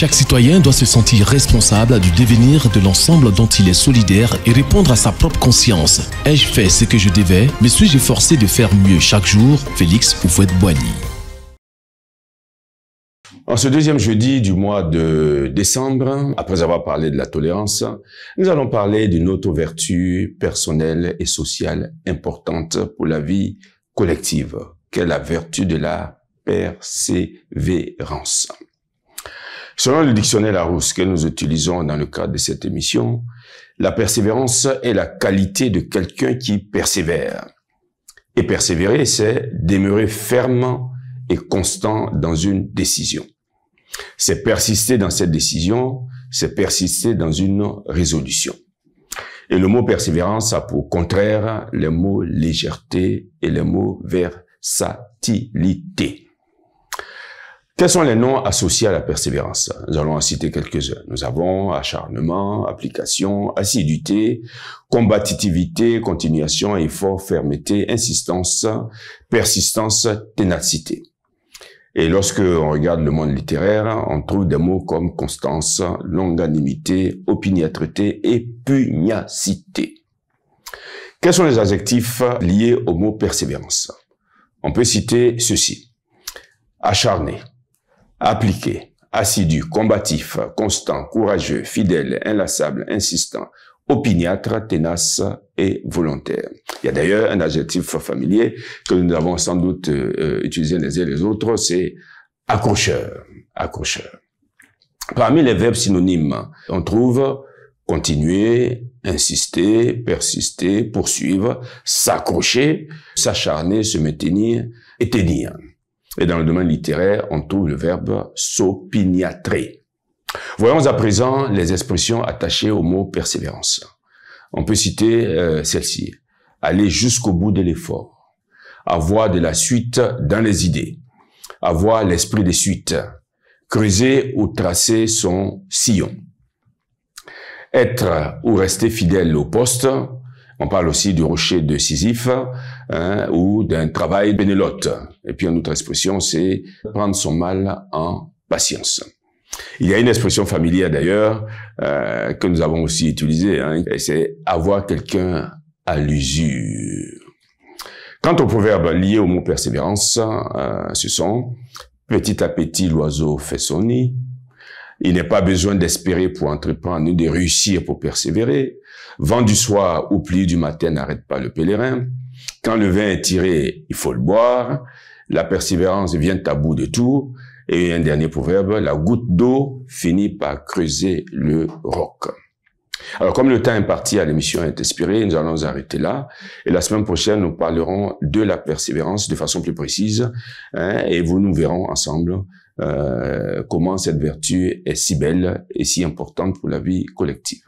Chaque citoyen doit se sentir responsable du devenir de l'ensemble dont il est solidaire et répondre à sa propre conscience. Ai-je fait ce que je devais? Me suis-je forcé de faire mieux chaque jour? Félix Houphouët-Boigny. En ce deuxième jeudi du mois de décembre, après avoir parlé de la tolérance, nous allons parler d'une autre vertu personnelle et sociale importante pour la vie collective, qu'est la vertu de la persévérance. Selon le dictionnaire Larousse que nous utilisons dans le cadre de cette émission, la persévérance est la qualité de quelqu'un qui persévère. Et persévérer, c'est demeurer ferme et constant dans une décision. C'est persister dans cette décision, c'est persister dans une résolution. Et le mot persévérance a pour contraire les mots légèreté et les mots versatilité. Quels sont les noms associés à la persévérance? Nous allons en citer quelques-uns. Nous avons acharnement, application, assiduité, combativité, continuation, effort, fermeté, insistance, persistance, ténacité. Et lorsque on regarde le monde littéraire, on trouve des mots comme constance, longanimité, opiniâtreté et pugnacité. Quels sont les adjectifs liés au mot persévérance? On peut citer ceci: acharné, appliqué, assidu, combatif, constant, courageux, fidèle, inlassable, insistant, opiniâtre, ténace et volontaire. Il y a d'ailleurs un adjectif familier que nous avons sans doute utilisé les uns et les autres, c'est accrocheur. Accrocheur. Parmi les verbes synonymes, on trouve continuer, insister, persister, poursuivre, s'accrocher, s'acharner, se maintenir et tenir. Et dans le domaine littéraire, on trouve le verbe s'opiniâtrer. Voyons à présent les expressions attachées au mot persévérance. On peut citer celle-ci: aller jusqu'au bout de l'effort, avoir de la suite dans les idées, avoir l'esprit de suite, creuser ou tracer son sillon, être ou rester fidèle au poste. On parle aussi du rocher de Sisyphe, ou d'un travail bénélote. Et puis une autre expression, c'est prendre son mal en patience. Il y a une expression familière d'ailleurs que nous avons aussi utilisée, c'est avoir quelqu'un à l'usure. Quant aux proverbes liés au mot persévérance, ce sont petit à petit l'oiseau fait son nid. Il n'est pas besoin d'espérer pour entreprendre ni de réussir pour persévérer. Vent du soir ou pluie du matin n'arrête pas le pèlerin. Quand le vin est tiré, il faut le boire. La persévérance vient à bout de tout. Et un dernier proverbe: la goutte d'eau finit par creuser le roc. Alors, comme le temps imparti à l'émission est expiré, nous allons arrêter là. Et la semaine prochaine, nous parlerons de la persévérance de façon plus précise. Et nous verrons ensemble comment cette vertu est si belle et si importante pour la vie collective.